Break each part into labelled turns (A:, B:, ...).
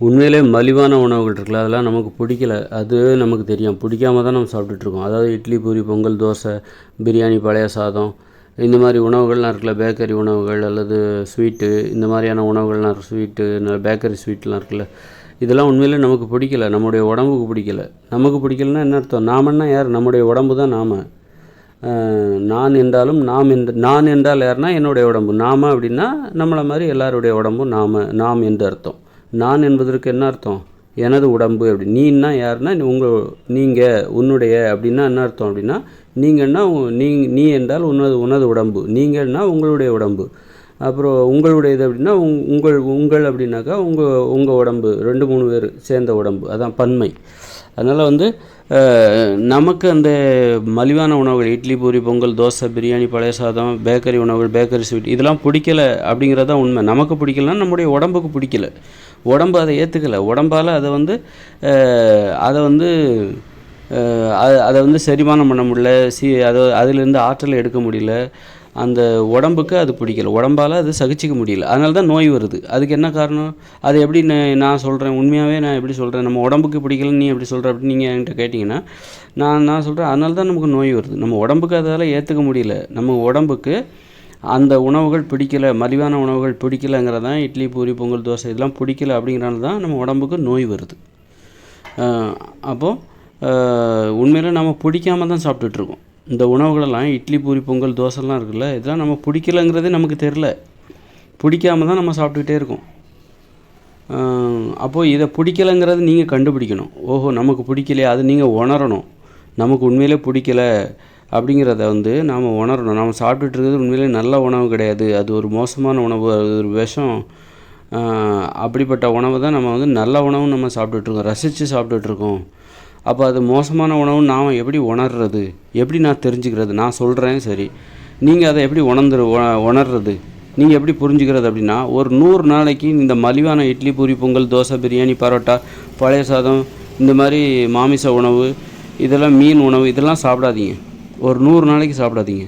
A: உண்மையிலே மலிவான உணவுகள் இருக்குல்ல, அதெல்லாம் நமக்கு பிடிக்கல. அது நமக்கு தெரியும். பிடிக்காம தான் நம்ம சாப்பிட்டுட்ருக்கோம். அதாவது இட்லி, பூரி, பொங்கல், தோசை, பிரியாணி, பழைய சாதம், இந்த மாதிரி உணவுகள்லாம் இருக்குல்ல, பேக்கரி உணவுகள் அல்லது ஸ்வீட்டு, இந்த மாதிரியான உணவுகள்லாம் ஸ்வீட்டு, பேக்கரி ஸ்வீட்லாம் இருக்குல்ல, இதெல்லாம் உண்மையிலே நமக்கு பிடிக்கல. நம்முடைய உடம்புக்கு பிடிக்கல. நமக்கு பிடிக்கலன்னா என்ன அர்த்தம்? நாமன்னா யார்? நம்முடைய உடம்பு தான் நாம. நான் என்றாலும் நான் என்றால் யாருன்னா என்னுடைய உடம்பு. நாம அப்படின்னா நம்மளை மாதிரி எல்லாருடைய உடம்பும் நாம் என்று அர்த்தம். நான் என்பதற்கு என்ன அர்த்தம்? எனது உடம்பு அப்படி. நீன்னா யாருன்னா நீங்கள் உன்னுடைய அப்படின்னா என்ன அர்த்தம் அப்படின்னா, நீங்கன்னா நீ என்றால் உனது உடம்பு, நீங்கள்னா உங்களுடைய உடம்பு. அப்புறம் உங்களுடையது அப்படின்னா உங்கள் அப்படின்னாக்கா உங்கள் உடம்பு, 2-3 பேர் சேர்ந்த உடம்பு, அதான் பன்மை. அதனால் நமக்கு அந்த மலிவான உணவுகள் இட்லி, பூரி, பொங்கல், தோசை, பிரியாணி, பழைய சாதம், பேக்கரி உணவுகள், பேக்கரி ஸ்வீட் இதெல்லாம் பிடிக்கல அப்படிங்கிறது தான் உண்மை. நமக்கு பிடிக்கலன்னா நம்முடைய உடம்புக்கு பிடிக்கல. உடம்பு அதை ஏற்றுக்கலை. உடம்பால் அதை செரிமானம் பண்ண முடியல. அதிலேருந்து ஆற்றலை எடுக்க முடியல. அந்த உடம்புக்கு அது பிடிக்கல. உடம்பால் அது சகிச்சிக்க முடியல. அதனால தான் நோய் வருது. அதுக்கு என்ன காரணம்? அது எப்படி நான் சொல்கிறேன், உண்மையாகவே நான் எப்படி சொல்கிறேன், நம்ம உடம்புக்கு பிடிக்கலன்னு நீ எப்படி சொல்கிற அப்படின்னு நீங்கள் என்கிட்ட கேட்டிங்கன்னா நான் சொல்கிறேன், அதனால தான் நமக்கு நோய் வருது. நம்ம உடம்புக்கு அதால் ஏற்றுக்க முடியல. நம்ம உடம்புக்கு அந்த உணவுகள் பிடிக்கல, மலிவான உணவுகள் பிடிக்கலைங்கிறதான் இட்லி, பூரி, பொங்கல், தோசை இதெல்லாம் பிடிக்கல அப்படிங்கிறனால தான் நம்ம உடம்புக்கு நோய் வருது. அப்போது உண்மையில் நம்ம பிடிக்காம தான் சாப்பிட்டுட்ருக்கோம். இந்த உணவுகளெல்லாம் இட்லி, பூரி, பொங்கல், தோசைலாம் இருக்குல்ல, இதெல்லாம் நம்ம பிடிக்கலங்கிறதே நமக்கு தெரில. பிடிக்காம தான் நம்ம சாப்பிட்டுக்கிட்டே இருக்கோம். அப்போது இதை பிடிக்கலைங்கிறது நீங்கள் கண்டுபிடிக்கணும். ஓஹோ, நமக்கு பிடிக்கலையா, அது நீங்கள் உணரணும். நமக்கு உண்மையிலே பிடிக்கல அப்படிங்கிறத நாம் உணரணும். நாம் சாப்பிட்டுட்டு இருக்கிறது உண்மையிலே நல்ல உணவு கிடையாது, அது ஒரு மோசமான உணவு, அது ஒரு விஷம். அப்படிப்பட்ட உணவை தான் நம்ம நல்ல உணவும் நம்ம சாப்பிட்டுட்ருக்கோம், ரசித்து சாப்பிட்டுட்ருக்கோம். அப்போ அது மோசமான உணவுன்னு நாம் எப்படி உணர்றது? எப்படி நான் தெரிஞ்சுக்கிறது? நான் சொல்கிறேன் சரி, நீங்கள் அதை எப்படி உணர்றது? நீங்கள் எப்படி புரிஞ்சுக்கிறது அப்படின்னா, ஒரு 100 நாளைக்கு இந்த மலிவான இட்லி, பூரி, பொங்கல், தோசை, பிரியாணி, பரோட்டா, பழைய சாதம், இந்த மாதிரி மாமிச உணவு, இதெல்லாம் மீன் உணவு, இதெல்லாம் சாப்பிடாதீங்க. ஒரு 100 நாளைக்கு சாப்பிடாதீங்க.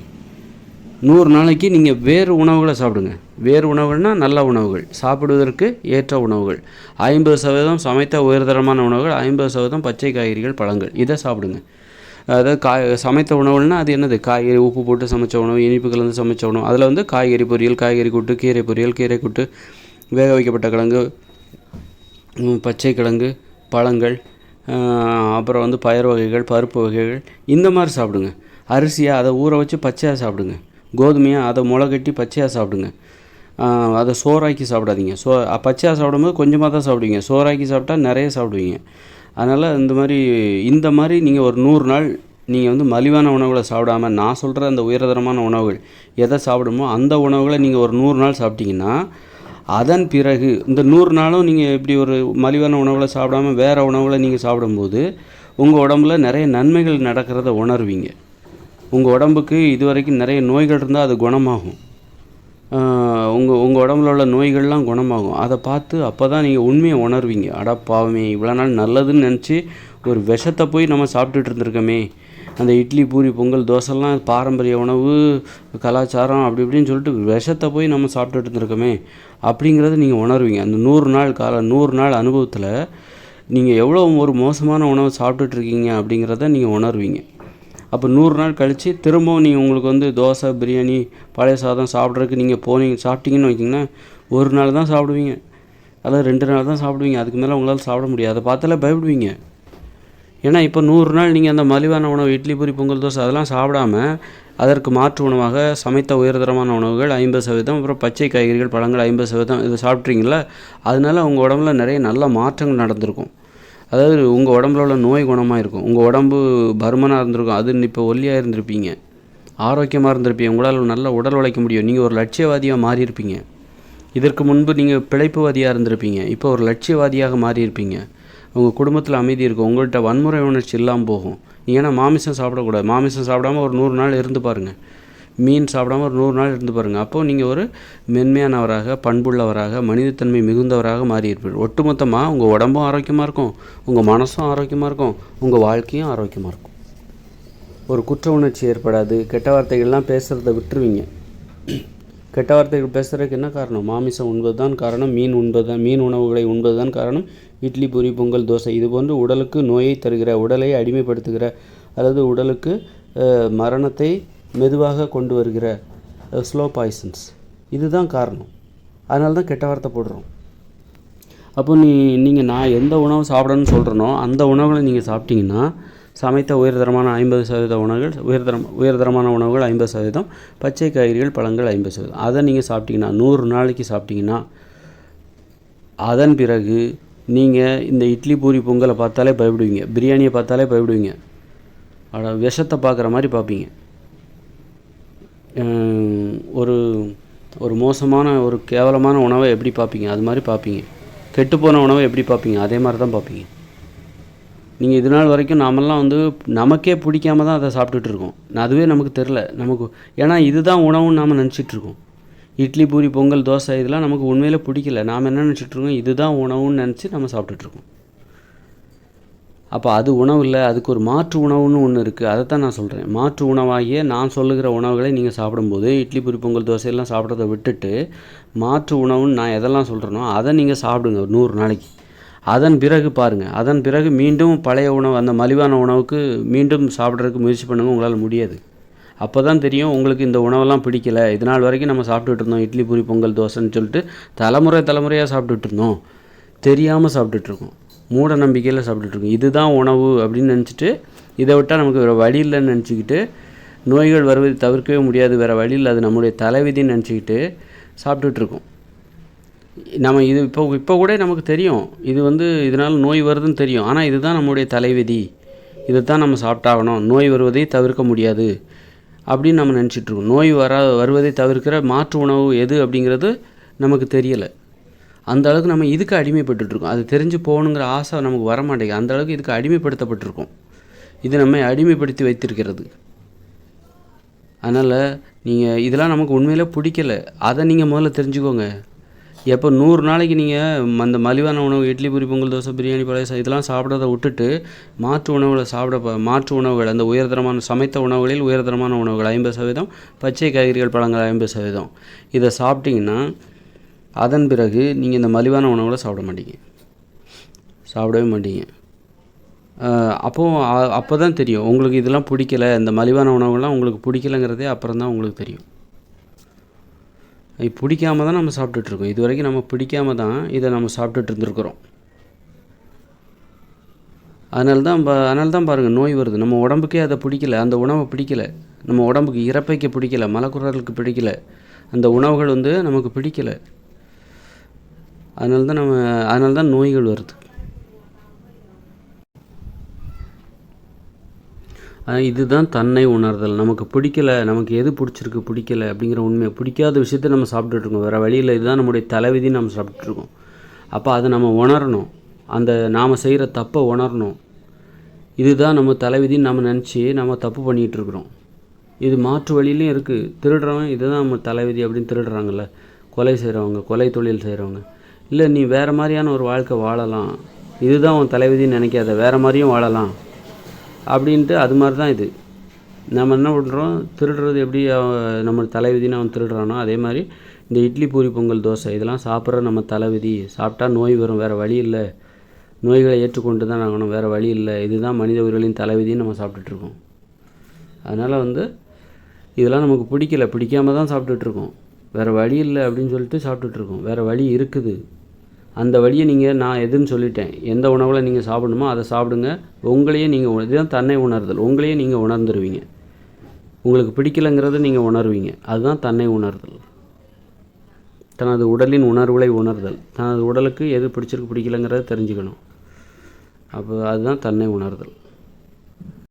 A: 100 நாளைக்கு நீங்கள் வேறு உணவுகளை சாப்பிடுங்க. வேறு உணவுகள்னால் நல்ல உணவுகள், சாப்பிடுவதற்கு ஏற்ற உணவுகள். 50% சமைத்த உயர்தரமான உணவுகள், 50% பச்சை காய்கறிகள், பழங்கள், இதை சாப்பிடுங்க. அதாவது சமைத்த உணவுகள்னால் அது என்னது? காய்கறி உப்பு போட்டு சமைச்ச உணவு, இனிப்பு கலந்து சமைச்ச உணவு. அதில் காய்கறி பொரியல், காய்கறி கூட்டு, கீரை பொரியல், கீரை கூட்டு, வேக வைக்கப்பட்ட கிழங்கு, பச்சை கிழங்கு, பழங்கள், அப்புறம் பயறு வகைகள், பருப்பு வகைகள், இந்த மாதிரி சாப்பிடுங்க. அரிசியாக அதை ஊற வச்சு பச்சையாக சாப்பிடுங்க. கோதுமையாக அதை முளை கட்டி பச்சையாக சாப்பிடுங்க. அதை சோறாக்கி சாப்பிடாதீங்க. பச்சையாக சாப்பிடும்போது கொஞ்சமாக தான் சாப்பிடுவீங்க, சோறாக்கி சாப்பிட்டா நிறைய சாப்பிடுவீங்க. அதனால் இந்த மாதிரி நீங்கள் ஒரு 100 நாள் நீங்கள் மலிவான உணவுகளை சாப்பிடாமல் நான் சொல்கிற அந்த உயர்தரமான உணவுகள் எதை சாப்பிடுமோ அந்த உணவுகளை நீங்கள் ஒரு 100 நாள் சாப்பிட்டீங்கன்னா, அதன் பிறகு இந்த 100 நாளும் நீங்கள் இப்படி ஒரு மலிவான உணவுகளை சாப்பிடாமல் வேறு உணவுகளை நீங்கள் சாப்பிடும்போது உங்கள் உடம்புல நிறைய நன்மைகள் நடக்கிறத உணர்வீங்க. உங்கள் உடம்புக்கு இதுவரைக்கும் நிறைய நோய்கள் இருந்தால் அது குணமாகும். உங்கள் உடம்புல உள்ள நோய்கள்லாம் குணமாகும். அதை பார்த்து அப்போ தான் நீங்கள் உண்மையை உணர்வீங்க. அடப்பாவமே, இவ்வளோ நாள் நல்லதுன்னு நினச்சி ஒரு விஷத்தை போய் நம்ம சாப்பிட்டுட்டு இருந்திருக்கோமே. அந்த இட்லி, பூரி, பொங்கல், தோசைலாம் பாரம்பரிய உணவு, கலாச்சாரம் அப்படி இப்படின்னு சொல்லிட்டு விஷத்தை போய் நம்ம சாப்பிட்டுட்டு இருந்திருக்கோமே அப்படிங்கிறத நீங்கள் உணர்வீங்க. அந்த 100 நாள் அனுபவத்தில் நீங்கள் எவ்வளோ ஒரு மோசமான உணவை சாப்பிட்டுட்ருக்கீங்க அப்படிங்கிறத நீங்கள் உணர்வீங்க. அப்போ 100 நாள் கழித்து திரும்பவும் நீங்கள் உங்களுக்கு தோசை, பிரியாணி, பழைய சாதம் சாப்பிட்றதுக்கு நீங்கள் சாப்பிட்டீங்கன்னு வைக்கிங்கன்னா, ஒரு நாள் தான் சாப்பிடுவீங்க, அதாவது 2 நாள் தான் சாப்பிடுவீங்க. அதுக்கு மேலே உங்களால் சாப்பிட முடியாது. அதை பார்த்தாலே பயப்படுவீங்க. ஏன்னா இப்போ 100 நாள் நீங்கள் அந்த மலிவான உணவு இட்லி, பூரி, பொங்கல், தோசை அதெல்லாம் சாப்பிடாம அதற்கு மாற்று உணவாக சமைத்த உயர்தரமான உணவுகள் 50%, அப்புறம் பச்சை காய்கறிகள், பழங்கள் 50% இதை சாப்பிட்றீங்களா? அதனால உங்கள் உடம்புல நிறைய நல்ல மாற்றங்கள் நடந்திருக்கும். அதாவது உங்கள் உடம்புல உள்ள நோய் குணமாக இருக்கும். உங்கள் உடம்பு பருமனாக இருந்திருக்கும், அது இப்போ ஒல்லியாக இருந்திருப்பீங்க, ஆரோக்கியமாக இருந்திருப்பீங்க, உங்களால் நல்ல உடல் உழைக்க முடியும், நீங்கள் ஒரு லட்சியவாதியாக மாறியிருப்பீங்க. இதற்கு முன்பு நீங்கள் பிழைப்புவாதியாக இருந்திருப்பீங்க, இப்போ ஒரு லட்சியவாதியாக மாறியிருப்பீங்க. உங்கள் குடும்பத்தில் அமைதி இருக்கும், உங்கள்கிட்ட வன்முறை உணர்ச்சி இல்லாமல் போகும். ஏன்னா மாமிசம் சாப்பிடக்கூடாது. மாமிசம் சாப்பிடாமல் ஒரு 100 நாள் இருந்து பாருங்கள். மீன் சாப்பிடாமல் ஒரு 100 நாள் இருந்து பாருங்கள். அப்போது நீங்கள் ஒரு மென்மையானவராக, பண்புள்ளவராக, மனிதத்தன்மை மிகுந்தவராக மாறியிருப்பீர்கள். ஒட்டுமொத்தமாக உங்கள் உடம்பும் ஆரோக்கியமாக இருக்கும், உங்கள் மனசும் ஆரோக்கியமாக இருக்கும், உங்கள் வாழ்க்கையும் ஆரோக்கியமாக இருக்கும். ஒரு குற்ற உணர்ச்சி ஏற்படாது. கெட்ட வார்த்தைகள்லாம் பேசுகிறத விட்டுருவீங்க. கெட்ட வார்த்தைகள் பேசுகிறதுக்கு என்ன காரணம்? மாமிசம் உண்பது தான் காரணம், மீன் உணவுகளை உண்பது தான் காரணம். இட்லி, பூரி, பொங்கல், தோசை இது போன்று உடலுக்கு நோயை தருகிற, உடலை அடிமைப்படுத்துகிற அல்லது உடலுக்கு மரணத்தை மெதுவாக கொண்டு வருகிற ஸ்லோ பாய்சன்ஸ் இதுதான் காரணம். அதனால தான் கெட்ட வார்த்தை போடுறோம். அப்போ நீங்கள் நான் எந்த உணவு சாப்பிடணும்னு சொல்கிறேனோ அந்த உணவுகளை நீங்கள் சாப்பிட்டீங்கன்னா சமைத்த உயர்தரமான 50% உணவுகள் உயர்தரமான உணவுகள் 50%, பச்சை காய்கறிகள் பழங்கள் 50%. அதை நீங்கள் சாப்பிட்டீங்கன்னா 100 நாளைக்கு சாப்பிட்டீங்கன்னா அதன் பிறகு நீங்கள் இந்த இட்லி, பூரி, பொங்கலை பார்த்தாலே பயப்படுவீங்க, பிரியாணியை பார்த்தாலே பயப்படுவீங்க, விஷத்தை பார்க்குற மாதிரி பார்ப்பீங்க. ஒரு மோசமான ஒரு கேவலமான உணவை எப்படி பார்ப்பீங்க அது மாதிரி பார்ப்பீங்க. கெட்டுப்போன உணவை எப்படி பார்ப்பீங்க அதே மாதிரி தான் பார்ப்பீங்க. நீங்கள் இது நாள் வரைக்கும் நாமெல்லாம் நமக்கே பிடிக்காம தான் அதை சாப்பிட்டுட்ருக்கோம். அதுவே நமக்கு தெரில. ஏன்னா இதுதான் உணவுன்னு நாம் நினச்சிட்ருக்கோம். இட்லி, பூரி, பொங்கல், தோசை இதெல்லாம் நமக்கு உண்மையிலே பிடிக்கல. நாம் என்ன நினச்சிட்ருக்கோம்? இதுதான் உணவுன்னு நினச்சி நம்ம சாப்பிட்டுட்ருக்கோம். அப்போ அது உணவு இல்லை, அதுக்கு ஒரு மாற்று உணவுன்னு ஒன்று இருக்குது. அதை தான் நான் சொல்கிறேன். மாற்று உணவாகிய நான் சொல்லுகிற உணவுகளை நீங்கள் சாப்பிடும்போது இட்லி, பூரி, பொங்கல், தோசையெல்லாம் சாப்பிட்றத விட்டுட்டு மாற்று உணவுன்னு நான் எதெல்லாம் சொல்கிறேனோ அதை நீங்கள் சாப்பிடுங்க 100 நாளைக்கு. அதன் பிறகு பாருங்கள், அதன் பிறகு மீண்டும் பழைய உணவு, அந்த மலிவான உணவுக்கு மீண்டும் சாப்பிட்றதுக்கு முயற்சி பண்ணுங்கள். உங்களால் முடியாது. அப்போ தான் தெரியும் உங்களுக்கு இந்த உணவெல்லாம் பிடிக்கலை. இது நாள் வரைக்கும் நம்ம சாப்பிட்டுட்டு இருந்தோம் இட்லி, பூரி, பொங்கல், தோசைன்னு சொல்லிட்டு தலைமுறையாக சாப்பிட்டுட்டு இருந்தோம், தெரியாமல் சாப்பிட்டுட்ருக்கோம், மூட நம்பிக்கையில் சாப்பிட்டுட்ருக்கோம். இதுதான் உணவு அப்படின்னு நினச்சிட்டு இதை விட்டால் நமக்கு வேறு வழி இல்லைன்னு நினச்சிக்கிட்டு, நோய்கள் வருவதை தவிர்க்கவே முடியாது, வேறு வழி இல்லை, அது நம்முடைய தலைவிதின்னு நினச்சிக்கிட்டு சாப்பிட்டுட்ருக்கோம். நம்ம இது இப்போ கூட நமக்கு தெரியும் இதனால் நோய் வருதுன்னு தெரியும். ஆனால் இதுதான் நம்முடைய தலைவிதி, இதை தான் நம்ம சாப்பிட்டாகணும், நோய் வருவதை தவிர்க்க முடியாது அப்படின்னு நம்ம நினச்சிட்ருக்கோம். நோய் வருவதை தவிர்க்கிற மாற்று உணவு எது அப்படிங்கிறது நமக்கு தெரியலை. அந்த அளவுக்கு நம்ம இதுக்கு அடிமைப்பட்டுருக்கோம். அது தெரிஞ்சு போகணுங்கிற ஆசை நமக்கு வரமாட்டேங்குது. அந்த அளவுக்கு இதுக்கு அடிமைப்படுத்தப்பட்டிருக்கோம். இது நம்மை அடிமைப்படுத்தி வைத்திருக்கிறது. அதனால் நீங்கள் இதெல்லாம் நமக்கு உண்மையிலே பிடிக்கலை, அதை நீங்கள் முதல்ல தெரிஞ்சுக்கோங்க. எப்போ 100 நாளைக்கு நீங்கள் அந்த மலிவான உணவு இட்லி, பூரி, பொங்கல், தோசை, பிரியாணி, பழைய இதெல்லாம் சாப்பிட்றத விட்டுட்டு மாற்று உணவுகளை அந்த உயர்தரமான சமைத்த உணவுகளில் உயர்தரமான உணவுகள் 50%, பச்சை காய்கறிகள் பழங்கள் 50%, இதை சாப்பிட்டிங்கன்னா அதன் பிறகு நீங்கள் இந்த மலிவான உணவுகளை சாப்பிடவே மாட்டீங்க. அப்போ தான் தெரியும் உங்களுக்கு இதெல்லாம் பிடிக்கலை, இந்த மலிவான உணவுகள்லாம் உங்களுக்கு பிடிக்கலைங்கிறதே அப்புறம் தான் உங்களுக்கு தெரியும். பிடிக்காம தான் நம்ம சாப்பிட்டுட்ருக்கோம். இது வரைக்கும் நம்ம பிடிக்காம தான் இதை நம்ம சாப்பிட்டுட்டு இருந்துருக்குறோம். அதனால தான் பாருங்கள் நோய் வருது. நம்ம உடம்புக்கே அதை பிடிக்கல, அந்த உணவை பிடிக்கல, நம்ம உடம்புக்கு இறப்பைக்கு பிடிக்கல, மலக்குரலுக்கு பிடிக்கல, அந்த உணவுகள் நமக்கு பிடிக்கலை. அதனால தான் நோய்கள் வருது. இதுதான் தன்னை உணர்தல். நமக்கு பிடிக்கலை, நமக்கு எது பிடிக்கலை அப்படிங்கிற உண்மையை, பிடிக்காத விஷயத்த நம்ம சாப்பிட்டுட்ருக்கோம், வேறு வழியில் இதுதான் நம்முடைய தலைவிதின்னு நம்ம சாப்பிட்டுட்ருக்கோம். அப்போ அதை நம்ம உணரணும், அந்த நாம் செய்கிற தப்பை உணரணும். இதுதான் நம்ம தலைவிதின்னு நம்ம நினச்சி நம்ம தப்பு பண்ணிகிட்ருக்குறோம். இது மாற்று வழியிலையும் இருக்குது. திருடுறவன் இதுதான் நம்ம தலைவிதி அப்படின்னு திருடுறாங்கல்ல, கொலை செய்கிறவங்க, கொலை தொழில் செய்கிறவங்க. இல்லை நீ வேறு மாதிரியான ஒரு வாழ்க்கை வாழலாம், இதுதான் உன் தலைவிதின்னு நினைக்காத, வேறு மாதிரியும் வாழலாம் அப்படின்ட்டு. அது மாதிரி தான் இது. நம்ம என்ன பண்ணுறோம், திருடுறது எப்படி நம்ம தலைவிதின்னு அவன் திருடுறானோ அதே மாதிரி இந்த இட்லி, பூரி, பொங்கல், தோசை இதெல்லாம் சாப்பிட்ற நம்ம தலைவிதி. சாப்பிட்டா நோய் வரும், வேறு வழி இல்லை, நோய்களை ஏற்றுக்கொண்டு தான் ஆகணும், வேறு வழி இல்லை, இதுதான் மனித உயிர்களின் தலைவிதின்னு நம்ம சாப்பிட்டுட்ருக்கோம். அதனால் இதெல்லாம் நமக்கு பிடிக்காம தான் சாப்பிட்டுட்ருக்கோம், வேறு வழி இல்லை அப்படின்னு சொல்லிட்டு சாப்பிட்டுட்ருக்கோம். வேறு வழி இருக்குது, அந்த வழியை நான் எதுன்னு சொல்லிட்டேன். எந்த உணவில் நீங்கள் சாப்பிடணுமோ அதை சாப்பிடுங்க. உங்களையே நீங்கள் இதுதான் தன்னை உணர்தல். உங்களையே நீங்கள் உணர்ந்துருவீங்க. உங்களுக்கு பிடிக்கலைங்கிறத நீங்கள் உணர்வீங்க. அதுதான் தன்னை உணர்தல். தனது உடலின் உணர்வுகளை உணர்தல். தனது உடலுக்கு எது பிடிச்சிருக்கு பிடிக்கலைங்கிறத தெரிஞ்சுக்கணும். அப்போ அதுதான் தன்னை உணர்தல்.